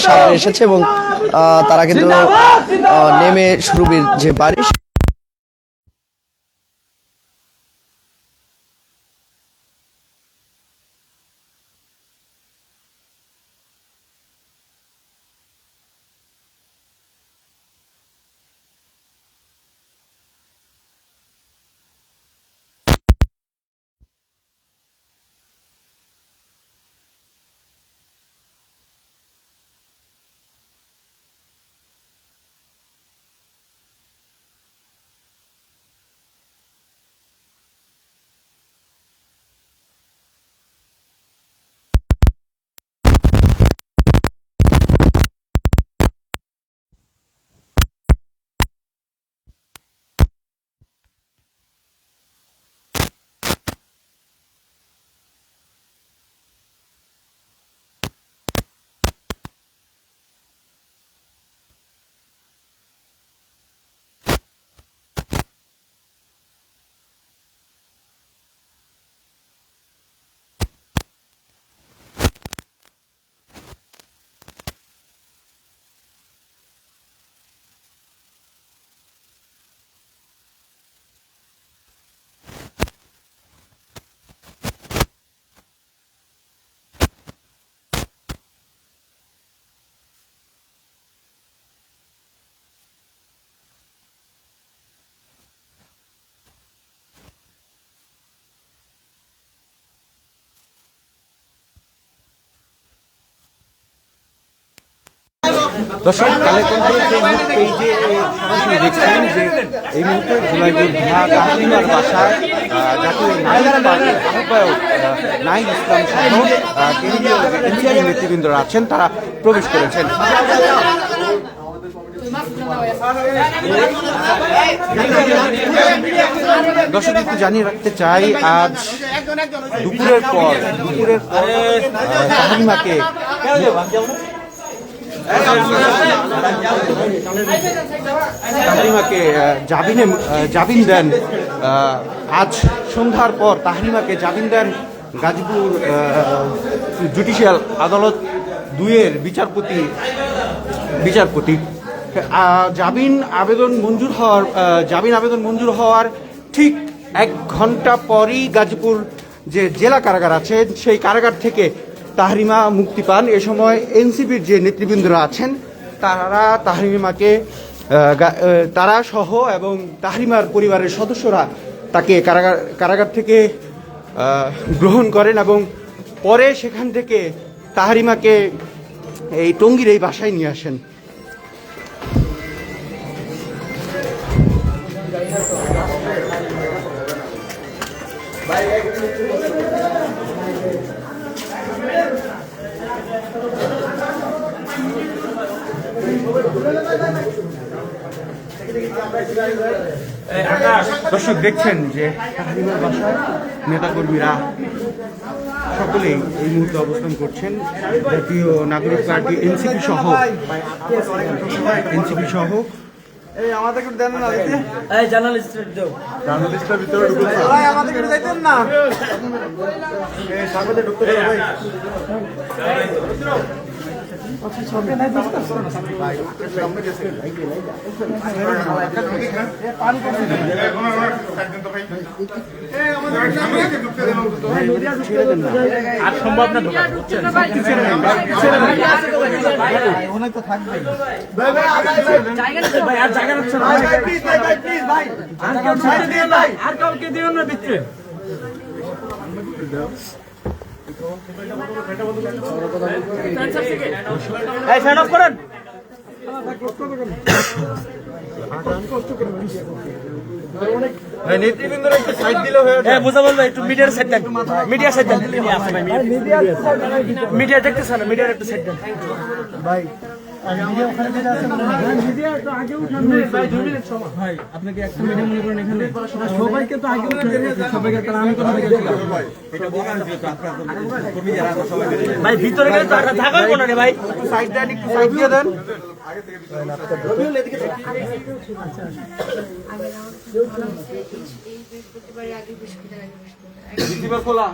সামনে এসেছে এবং তারা কিন্তু নেমে শুরুর যে বাড়ি দর্শক এই যে সরাসরি দেখছেন যে এই মুহূর্তে জুলাই যোদ্ধা তাহলিমার বাসায় জাতীয় নাগরিক পার্টির আহ্বায়ক নাঈম ইসলাম সহ কেন্দ্রীয় এনসিপি নেতৃবৃন্দরা আছেন, তারা প্রবেশ করেছেন। দর্শক একটু জানিয়ে রাখতে চাই, আজ দুপুরের পর তাহলিমাকে জামিন দেন। আজ সন্ধ্যার পর তাহলিমাকে জামিন দেন গাজীপুর জুডিশিয়াল আদালত 2-এর বিচারপতি। জামিন আবেদন মঞ্জুর হওয়ার ঠিক 1 ঘন্টা পরই গাজীপুর যে জেলা কারাগার আছে সেই কারাগার থেকে তাহলিমা মুক্তি পান। এ সময় এনসিপির যে নেতৃবৃন্দরা আছেন তারা সহ এবং তাহলিমার পরিবারের সদস্যরা তাকে কারাগার থেকে গ্রহণ করেন এবং পরে সেখান থেকে তাহলিমাকে এই টঙ্গীর এই বাসায় নিয়ে আসেন। দর্শক দেখছেন যে তাহলিমার বাসায় নেতাকর্মীরা সকলেই এই মুহূর্তে অবস্থান করছেন। জাতীয় নাগরিক পার্টি এনসিপি সহ আমাদেরকে দেন না, জার্নালিস্টের ভিতরে আমাদেরকে যাইতেন না, সামনে ঢুকতে ভাই। আর সম্ভব না ঢোকা, অনেক তো থাকবে ভাই, আর জায়গা হচ্ছে না ভাই, আর কাউকে দিও না দিচ্ছে। নেতৃবৃন্দরা একটু সাইড দিলে হয়ে যায়। বুঝা বলবো, একটু মিডিয়ার সাইড দেন, মিডিয়ার সাইড দেন, মিডিয়া দেখতেছে না, মিডিয়ার একটু সাইড দেন ভাই। ভাই আপনাকে একটা মিডিয়া মনে করেন এখানে সবাইকে তো আগে সবাইকে তারা আমি কথা ভাই ভিতরে থাকার কোনো নেই ভাই সাইড দেন, একটু সাইড দিয়ে দেন। খোলা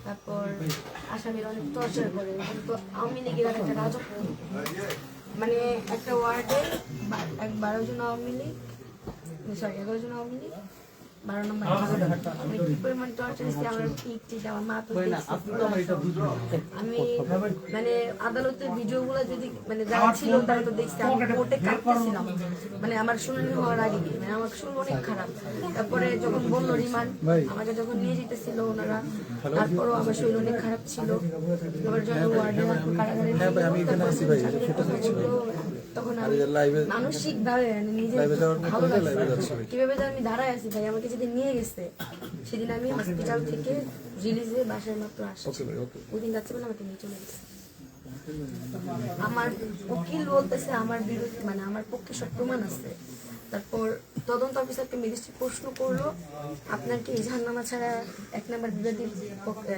তারপর আসামির অনেক টর্চার করে, কিন্তু আওয়ামী লীগের একটা রাজত্ব, মানে একটা ওয়ার্ডে 12 জন আওয়ামী লীগ, সরি 11 জন আওয়ামী লীগ, 12 নম্বর আমি কি পরিমাণ টর্চার দিচ্ছি আমার পিঠটি, আমার মা তো আমি মানে আদালতের ভিডিওগুলো যদি মানে যারা ছিল তারা তো দেখছি আমি কোর্টে কাটতেছিলাম, মানে আমার শুনানি হওয়ার আগে, মানে আমার শুরু অনেক খারাপ। তারপরে যখন বললো রিমান্ড, আমাকে যখন নিয়ে যেতেছিল ওনারা, তারপরও আমার শরীর অনেক খারাপ ছিল। আবার যখন ওয়ার্ডে কারাগারে তখন আমি মানসিক ভাবে নিজে ভালো লাগছে কিভাবে যে আমি দাঁড়ায় আছি। ভাই আমাকে যেদিন নিয়ে গেছে সেদিন আমি হসপিটাল থেকে রিলিজে বাসায় মাত্র আসছি, ওদিন যাচ্ছে বলে আমাকে নিয়ে চলে গেছে। আমার উকিল বলতেছে আমার বিরুদ্ধে, মানে আমার পক্ষে সব প্রমাণ আছে। তারপর তদন্ত অফিসারকে ম্যাজিস্ট্রেট প্রশ্ন করলো, আপনার কি জাহান্নামা ছাড়া 1 নম্বর বিবাদীর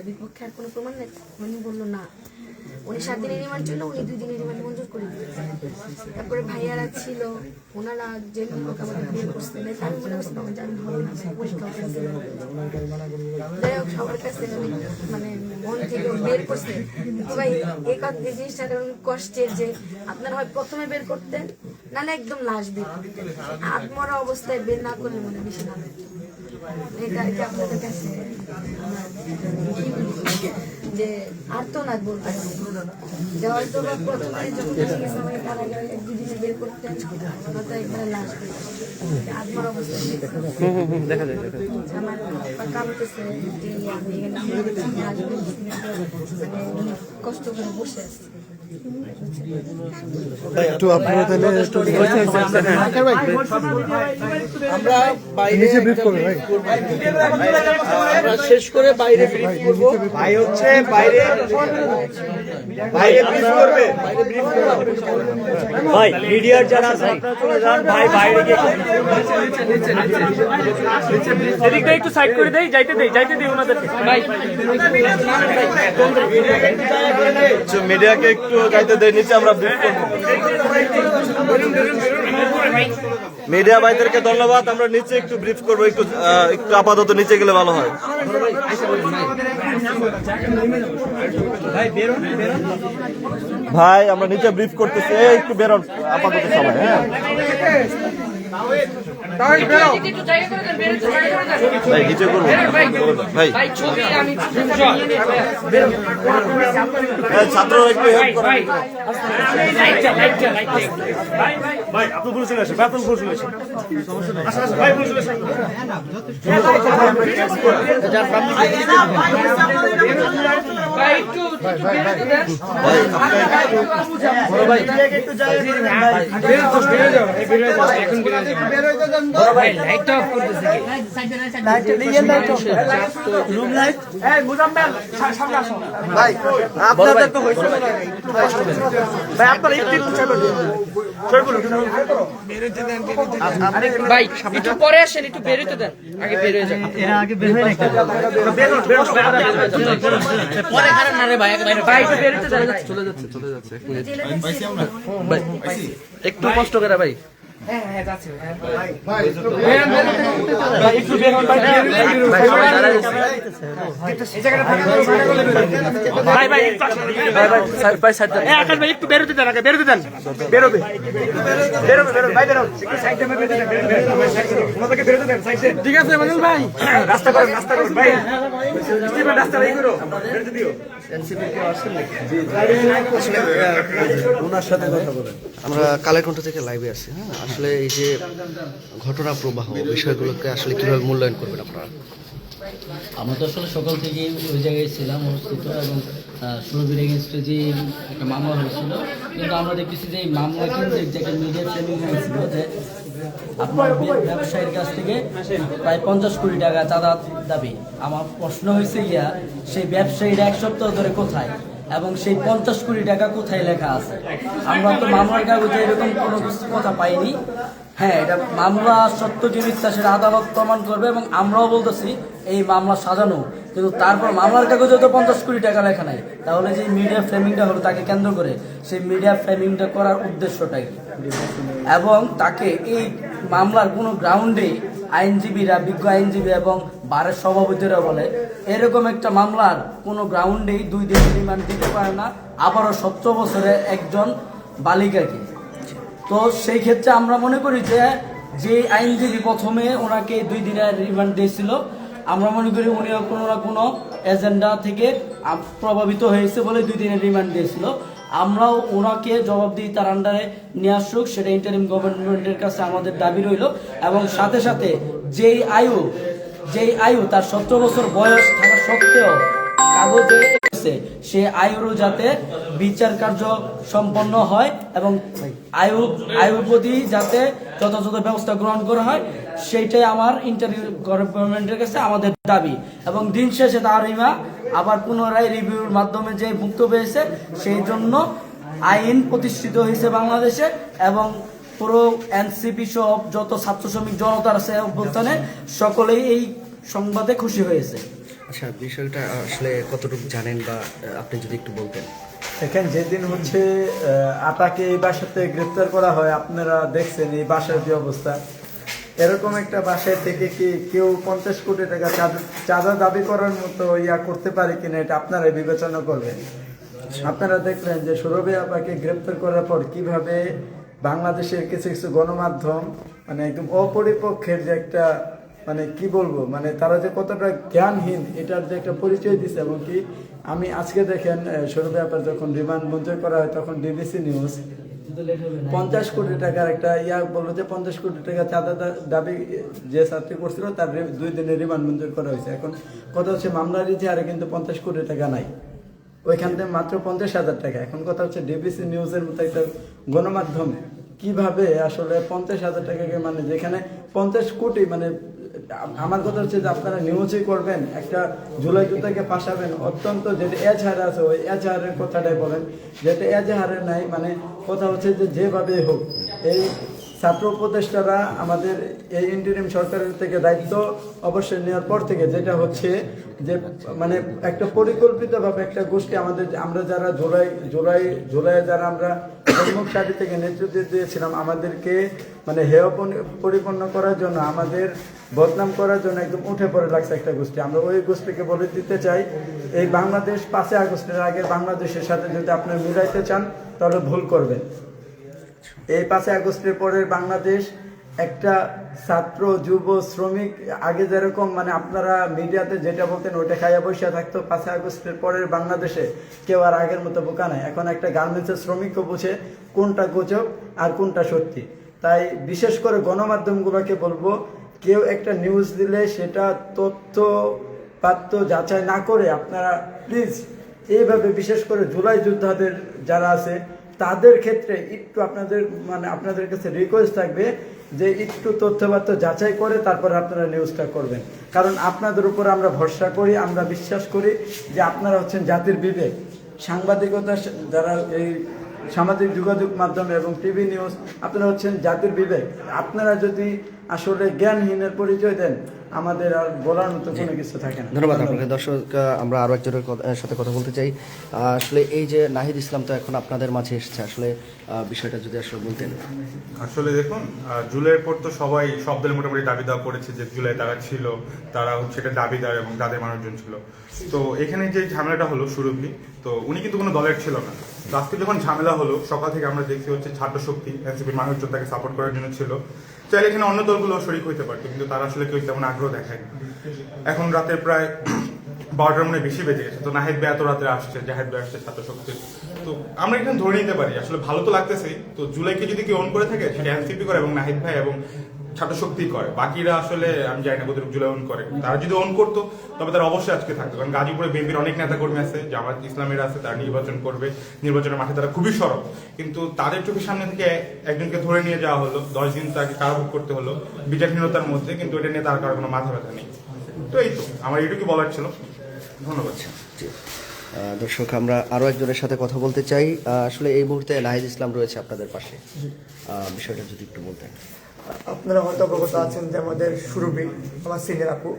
বিপক্ষে আর কোনো প্রমাণ নেই? উনি বললো না। উনি 7 দিনের রিমান্ড ছিল, উনি 2 দিনের রিমান্ড মঞ্জুর করে দিয়েছে। তারপরে ভাইয়ারা ছিল, ওনারা যে লোক আমাকে বের করছে, আমি মনে করছিলাম যে আমি হবো না, পরীক্ষা যাই হোক সবার কাছে মানে মন থেকে বের করছে। ভাই এই জিনিসটা কষ্টের যে আপনারা হয় প্রথমে বের করতেন, নাহলে একদম লাশ বের করতেন, আত্মরা অবস্থায় বের না করলে মনে বেশি ভালো। এটা কি আপনাদের কাছে যে আর্তনাদ বলতে যে হয়তো বা প্রথমে যখন আমাকে কারাগারে 1-2 দিনে বের করতেন, হয়তো একবারে লাশ বের আত্মার অবস্থায় দেখা যায় আমার কাঁপতেছে যে আমি এখানে কষ্ট করে বসে আছি। একটু আপনারা তাহলে আমরা বাইরে ব্রিফ করব ভাই, আমরা শেষ করে বাইরে ব্রিফ করব। ভাই হচ্ছে বাইরে ব্রিফ করবে। ভাই মিডিয়ার যারা আছে চলে যান ভাই, বাইরে গিয়ে এদিকটা একটু সাইড করে দেই, যাইতে দেই ওনাদেরকে ভাই। মিডিয়াকে একটু যাইতে দেয়, নিচে আমরা ব্রিফ করব। মিডিয়া ভাইদেরকে ধন্যবাদ, আমরা নিচে একটু ব্রিফ করবো, একটু আপাতত নিচে গেলে ভালো হয়। ভাই আমরা নিচে ব্রিফ করতেছি, একটু বেরোন আপাতত সবাই। হ্যাঁ ভাই নিচে করবো ভাই, ছাত্র একটু হেল্প করেন ভাই। আপনি পুরো চলে আসেন, আপনি পুরো চলে আসেন, ভাই পুরো চলে আসেন। আপনাদের তো হয়েছে ভাই, আপনারা ভাই একটু পরে আসেন, একটু বেরোতে দেন, আগে বের হয়ে যান, এরা আগে বের হয়ে নাকি পরে খারাপ না রে ভাই, ভাই একটু বেরোতে দেন, চলে যাচ্ছে ভাই একটু কষ্ট করে ভাই। একটু বেরোতে দেন, আগে বেরোতে দেন, বেরোবে ঠিক আছে ভাই, রাস্তা করেন ভাই, রাস্তা করো বেরোতে দিও। ওনার সাথে কথা বলেন। আমরা কালেরকণ্ঠ থেকে লাইভে আছি। হ্যাঁ, আসলে এই যে ঘটনা প্রবাহ বিষয়গুলোকে আসলে কিভাবে মূল্যায়ন করবেন আপনারা? আমরা তো আসলে সকাল থেকে ওই জায়গায় ছিলাম অবস্থিত, এবং সুরভির এগেনস্টে যে একটা মামলা হয়েছিল, কিন্তু আমরা দেখতেছি যে এই মামলা কিন্তু এক জায়গায় মিডিয়া ট্রেনিং হয়েছিল যে আপনার ব্যবসায়ীর কাছ থেকে প্রায় 50 কোটি টাকা চাঁদা দাবি। আমার প্রশ্ন হয়েছে গিয়া সেই ব্যবসায়ীরা 1 সপ্তাহ ধরে কোথায় এবং সেই 50 কোটি টাকা কোথায় লেখা আছে? আমরা তো মামলার কাগজে এরকম কোনো কিছু কথা পাইনি। হ্যাঁ, এটা মামলা সত্য কি মিথ্যা সেটা আদালত প্রমাণ করবে এবং আমরাও বলতেছি এই মামলা সাজানো, কিন্তু তারপর মামলার কাগজে তো 50 কোটি টাকা লেখা নাই। তাহলে যে মিডিয়া ফ্রেমিংটা হলো তাকে কেন্দ্র করে, সেই মিডিয়া ফ্রেমিংটা করার উদ্দেশ্যটা কি? এবং তাকে এই মামলার কোনো গ্রাউন্ডে আইনজীবীরা, বিজ্ঞ আইনজীবী এবং বারের সভাপতিরা বলে এরকম একটা মামলার কোনো গ্রাউন্ডেই 2 দিন রিমান্ড দিতে পারে না, আবারও 17 বছরের একজন বালিকাকে। তো সেই ক্ষেত্রে আমরা মনে করি যে আইনজীবী প্রথমে ওনাকে 2 দিনের রিমান্ড দিয়েছিল, আমরা মনে করি উনি কোনো না কোনো এজেন্ডা থেকে প্রভাবিত হয়েছে বলে 2 দিনের রিমান্ড দিয়েছিল। আমরাও ওনাকে জবাবদিহি তার আন্ডারে নিয়ে আসুক, সেটা ইন্টারিম গভর্নমেন্টের কাছে আমাদের দাবি রইল। এবং সাথে সাথে যেই আয়ু তার 17 বছর বয়স থাকা সত্ত্বেও কাগজে সে আয়ুরও যাতে বিচার কার্য সম্পন্ন হয় এবং আয়ুর প্রতি যাতে যথাযথ ব্যবস্থা গ্রহণ করা হয়, সেইটাই আমার ইন্টারিম গভর্নমেন্টের কাছে আমাদের দাবি। এবং দিন শেষে তার রিমা আবার পুনরায় রিভিউর মাধ্যমে যে মুক্ত পেয়েছে, সেই জন্য আইন প্রতিষ্ঠিত হয়েছে বাংলাদেশে এবং পুরো এনসিপি সহ যত ছাত্র শ্রমিক জনতা আছে অভ্যুত্থানে সকলেই এই সংবাদে খুশি হয়েছে। আচ্ছা, বিষয়টা আসলে কতটুকু জানেন বা আপনি যদি একটু বলতেন। এখানে যেদিন হচ্ছে আটাকে এই বাসাতে গ্রেপ্তার করা হয়, আপনারা দেখছেন এই বাসার যে অবস্থা। এরকম একটা বাসায় থেকে কি কেউ 50 কোটি টাকা চাঁদা দাবি করার মতো করতে পারে কিনা, এটা আপনারা বিবেচনা করবেন। আপনারা দেখলেন যে সুরভি আপাকে গ্রেপ্তার করার পর কিভাবে বাংলাদেশের কিছু কিছু গণমাধ্যম মানে একদম অপরিপক্ষের যে একটা মানে কি বলবো, মানে তারা যে কতটা জ্ঞানহীন এটার যে একটা পরিচয় দিচ্ছে। এবং কি আমি আজকে দেখেন সুরভি আপার যখন রিমান্ড মঞ্জুর করা হয় তখন ডিবিসি নিউজ 50 কোটি টাকার একটা বললো যে 50 কোটি টাকা চাঁদা দাবি যে ছাত্রী করছিল তার 2 দিনের রিমান্ড মঞ্জুর করা হয়েছে। এখন কথা হচ্ছে মামলার ইতিহারে কিন্তু 50 কোটি টাকা নাই, ওইখান থেকে মাত্র 50,000 টাকা। এখন কথা হচ্ছে ডিবিসি নিউজের মতো একটা গণমাধ্যম কিভাবে আসলে 50,000 টাকাকে মানে যেখানে 50 কোটি মানে আমার কথা হচ্ছে যে আপনারা নিউজই করবেন, একটা জুলাই যোদ্ধাকে ফাঁসাবেন, অত্যন্ত যেটা এজাহার আছে ওই এজাহারের কথাটাই বলেন, যেটা এজাহারের নাই। মানে কথা হচ্ছে যে যেভাবে হোক এই ছাত্র উপদেষ্টারা আমাদের এই ইন্টারিম সরকারের থেকে দায়িত্ব অবশ্যই নেওয়ার পর থেকে যেটা হচ্ছে যে মানে একটা পরিকল্পিতভাবে একটা গোষ্ঠী আমরা যারা জুলাই যারা আমরা সম্মুখ সারি থেকে নেতৃত্ব দিয়েছিলাম, আমাদেরকে মানে হেয় পরিপূর্ণ করার জন্য, আমাদের বদনাম করার জন্য একদম উঠে পড়ে লাগছে একটা গোষ্ঠী। আমরা ওই গোষ্ঠীকে বলে দিতে চাই, এই বাংলাদেশ 5 আগস্টের আগে বাংলাদেশের সাথে যদি আপনারা মিলাইতে চান তাহলে ভুল করবেন। এই 5 আগস্টের পরের বাংলাদেশ একটা ছাত্র যুব শ্রমিক আগে যেরকম মানে আপনারা মিডিয়াতে যেটা বলতেন ওইটা খাইয়া বসে থাকতো, 5 আগস্টের পরের বাংলাদেশে কেউ আর আগের মতো বোকা নাই। এখন একটা গার্মেন্টসের শ্রমিকও বুঝে কোনটা গুজব আর কোনটা সত্যি। তাই বিশেষ করে গণমাধ্যমগুলোকে বলবো, কেউ একটা নিউজ দিলে সেটা তথ্য যাচাই না করে আপনারা প্লিজ এইভাবে বিশেষ করে জুলাই যোদ্ধাদের যারা আছে তাদের ক্ষেত্রে একটু আপনাদের কাছে রিকোয়েস্ট থাকবে যে একটু তথ্যপাত্র যাচাই করে তারপরে আপনারা নিউজটা করবেন। কারণ আপনাদের উপর আমরা ভরসা করি, আমরা বিশ্বাস করি যে আপনারা হচ্ছেন জাতির বিবেক। সাংবাদিকতা যারা এই সামাজিক যোগাযোগ মাধ্যম এবং টিভি নিউজ, আপনারা হচ্ছেন জাতির বিবেক। আপনারা যদি আসলে জ্ঞানহীনের পরিচয় দেন, আমাদের আর বলার মতো কোনো কিছু থাকে না। ধন্যবাদ আপনাকে। দর্শক, আমরা আরও একজনের সাথে কথা বলতে চাই। আসলে এই যে নাহিদ ইসলাম তো এখন আপনাদের মাঝে এসেছে, আসলে বিষয়টা যদি আসলে বলতেন। আসলে দেখুন, জুলাইয়ের পর তো সব দল মোটামুটি দাবি দেওয়া করেছে যে জুলাই তারা ছিল, তারা হচ্ছে এটা দাবিদার এবং তাদের মানুষজন ছিল। তো এখানে যে ঝামেলাটা হলো সুরভি, তো উনি কিন্তু কোনো দলের ছিল না। আজকে যখন ঝামেলা হলো সকাল থেকে আমরা দেখছি হচ্ছে ছাত্র শক্তি এনসিপির মানুষজন তাকে সাপোর্ট করার জন্য ছিল। চাইলে এখানে অন্য দলগুলো শরিক হইতে পারতো, কিন্তু তারা আসলে কেউ তেমন আগ্রহ দেখায়। এখন রাতে প্রায় 12টার মনে বেশি বেজে গেছে, তো নাহিদ ভাই এত রাতে আসছে, জাহিদ ভাই আসছে ছাত্র শক্তি। তো আমরা এখানে ধরে নিতে পারি আসলে ভালো তো লাগতেছে। তো জুলাইকে যদি কেউ অন করে থাকে সেটা এনসিপি করে এবং নাহিদ ভাই এবং ছাত্র শক্তি করে, বাকিরা আসলে আমি জানি না কতটুকু জুলাই ওন করে। তারা যদি ওন করতো তবে তারা অবশ্যই আজকে থাকতো, কারণ গাজীপুরে বিএনপির অনেক নেতাকর্মী আছে, জামায়াত ইসলামের আছে, তারা নির্বাচন করবে, নির্বাচনের মাঠে তারা খুবই সরব, কিন্তু তাদের চোখের সামনে থেকে একজনকে ধরে নিয়ে যাওয়া হলো, 10 দিন তাকে কারাভোগ করতে হলো বিচারহীনতার মধ্যে, কিন্তু এটা নিয়ে তার কারো কোনো মাথা ব্যথা নেই। তো এই তো আমার এটুকু বলার ছিল, ধন্যবাদ। দর্শক, আমরা আরও একজনের সাথে কথা বলতে চাই। আসলে এই মুহূর্তে নাহিদ ইসলাম রয়েছে আপনাদের পাশে, বিষয়টা যদি একটু বলতেন। আপনারা হয়তো অবগত আছেন যে আমাদের সুরভি, আমার সিনিয়র আপু,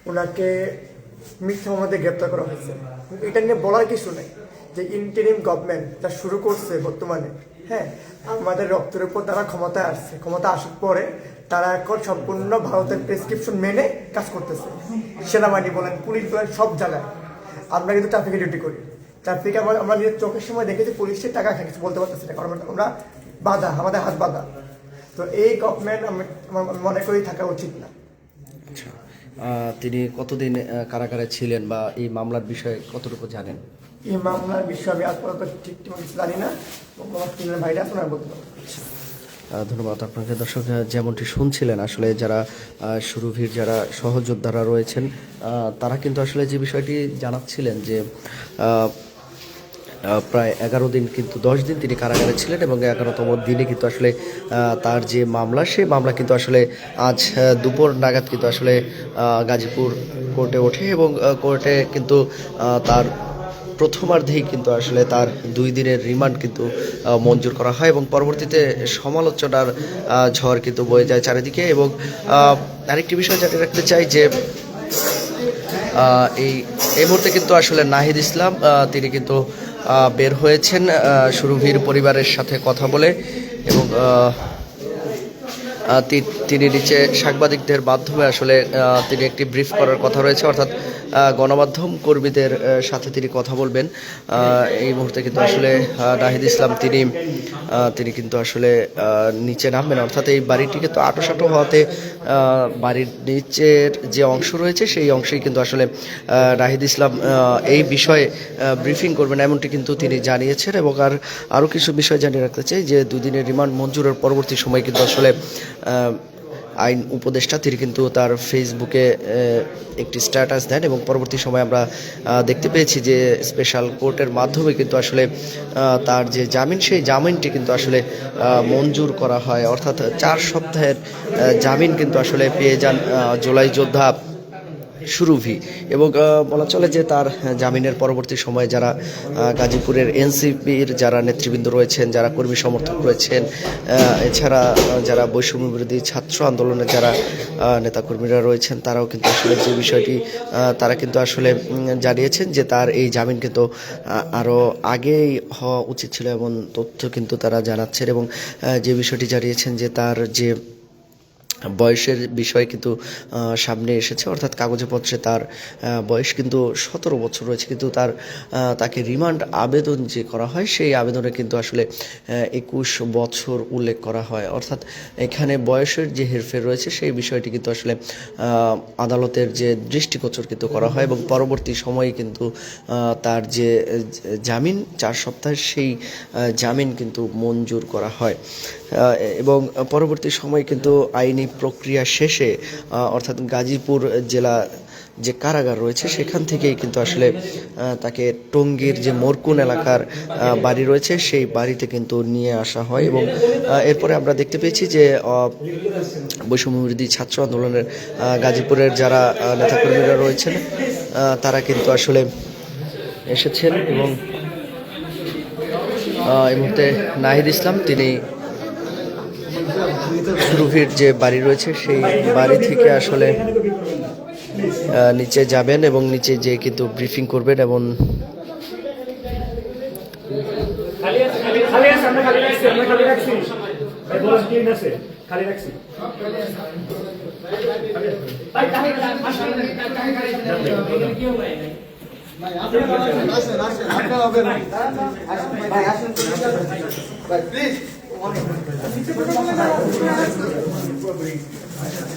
ওনাকে মিথ্যা মামলাতে গ্রেপ্তার করা হয়েছে। এটা নিয়ে বলার কিছু নেই যে ইন্টারিম গভর্নমেন্ট যা শুরু করছে বর্তমানে, হ্যাঁ, আমাদের রক্তের উপর তারা ক্ষমতায় আসছে, ক্ষমতা আসার পরে তারা এখন সম্পূর্ণ ভারতের প্রেসক্রিপশন মেনে কাজ করতেছে। সেনাবাহিনী বলেন, পুলিশ বলেন, সব জায়গায়। আমরা কিন্তু ট্রাফিকে ডিউটি করি, ট্রাফিকে আমরা নিজের চোখের সময় দেখেছি পুলিশের টাকা খাই, কিছু বলতে পারতেছি না, কারণ আমরা বাধা, আমাদের হাত বাধা। তো এই গভর্নমেন্ট আমার মনে করি থাকা উচিত না। আচ্ছা, তিনি কতদিন কারাগারে ছিলেন বা এই মামলার বিষয়ে কতটুকু জানেন? এই মামলার বিষয়ে আমি আজ পর্যন্ত ঠিক জানি না, ভাইরা আপনারা বলতে পারবো। ধন্যবাদ আপনাকে। দর্শক, যেমনটি শুনছিলেন, আসলে যারা সুরভির যারা সহযোদ্ধারা রয়েছেন তারা কিন্তু আসলে যে বিষয়টি জানাচ্ছিলেন যে প্রায় 11 দিন, কিন্তু 10 দিন তিনি কারাগারে ছিলেন এবং 11তম দিনে কিন্তু আসলে তার যে মামলা, সেই মামলা কিন্তু আসলে আজ দুপুর নাগাদ কিন্তু আসলে গাজীপুর কোর্টে ওঠে এবং কোর্টে কিন্তু তার প্রথমার্ধেই কিন্তু আসলে তার 2 দিনের রিমান্ড কিন্তু মঞ্জুর করা হয় এবং পরবর্তীতে সমালোচনার ঝড় কিন্তু বয়ে যায় চারিদিকে। এবং আরেকটি বিষয় জানিয়ে রাখতে চাই যে এই মুহূর্তে কিন্তু আসলে নাহিদ ইসলাম তিনি কিন্তু বের হয়েছেন সুরভির পরিবারের সাথে কথা বলে এবং তিনি নিচে সাংবাদিকদের মাধ্যমে আসলে তিনি একটি ব্রিফ করার কথা রয়েছে, অর্থাৎ গণমাধ্যম কর্মীদের সাথে তিনি কথা বলবেন। এই মুহূর্তে কিন্তু আসলে নাহিদ ইসলাম তিনি কিন্তু আসলে নিচে নামবেন, অর্থাৎ এই বাড়িটি কিন্তু আঁটোসাঁটো হওয়াতে বাড়ির নিচের যে অংশ রয়েছে সেই অংশেই কিন্তু আসলে নাহিদ ইসলাম এই বিষয়ে ব্রিফিং করবেন, এমনটি কিন্তু তিনি জানিয়েছেন। এবং আরও কিছু বিষয় জানিয়ে রাখতে চাই যে 2 দিনের রিমান্ড মঞ্জুরের পরবর্তী সময় কিন্তু আসলে আইন উপদেষ্টা তিনি কিন্তু তার ফেসবুকে একটি স্ট্যাটাস দেন এবং পরবর্তী সময় আমরা দেখতে পেয়েছি যে স্পেশাল কোর্টের মাধ্যমে কিন্তু আসলে তার যে জামিন, সেই জামিনটি কিন্তু আসলে মঞ্জুর করা হয়, অর্থাৎ 4 সপ্তাহের জামিন কিন্তু আসলে পেয়ে যান জুলাই যোদ্ধা সুরভি। এবং বলা চলে যে তার জামিনের পরবর্তী সময়ে যারা গাজীপুরের এনসিপির যারা নেতৃবৃন্দ রয়েছেন, যারা কর্মী সমর্থক রয়েছেন, এছাড়া যারা বৈষম্য বিরোধী ছাত্র আন্দোলনের যারা নেতাকর্মীরা রয়েছেন, তারাও কিন্তু আসলে যে বিষয়টি তারা কিন্তু আসলে জানিয়েছেন যে তার এই জামিন কিন্তু আরও আগেই হওয়া উচিত ছিল, এমন তথ্য কিন্তু তারা জানাচ্ছেন। এবং যে বিষয়টি জানিয়েছেন যে তার যে বয়সের বিষয় কিন্তু সামনে এসেছে, অর্থাৎ কাগজে পত্রে তার বয়স কিন্তু 17 বছর রয়েছে, কিন্তু তাকে রিমান্ড আবেদন যে করা হয় সেই আবেদনে কিন্তু আসলে 21 বছর উল্লেখ করা হয়, অর্থাৎ এখানে বয়সের যে হেরফের রয়েছে সেই বিষয়টি কিন্তু আসলে আদালতের যে দৃষ্টিগোচর কিন্তু করা হয় এবং পরবর্তী সময়ে কিন্তু তার যে জামিন 4 সপ্তাহের সেই জামিন কিন্তু মঞ্জুর করা হয় এবং পরবর্তী সময়ে কিন্তু আইনি প্রক্রিয়া শেষে অর্থাৎ গাজীপুর জেলা যে কারাগার রয়েছে সেখান থেকেই কিন্তু আসলে তাকে টঙ্গীর যে মোরকুন এলাকার বাড়ি রয়েছে সেই বাড়িতে কিন্তু নিয়ে আসা হয়। এবং এরপরে আমরা দেখতে পেয়েছি যে বৈষম্য বিরোধী ছাত্র আন্দোলনের গাজীপুরের যারা নেতাকর্মীরা রয়েছেন তারা কিন্তু আসলে এসেছেন এবং এই মুহূর্তে নাহিদ ইসলাম তিনি সুরভির যে বাড়ি রয়েছে সেই বাড়ি থেকে আসলে নিচে যাবেন এবং নিচে যে কিন্তু ব্রিফিং করবেন এবং প্লিজ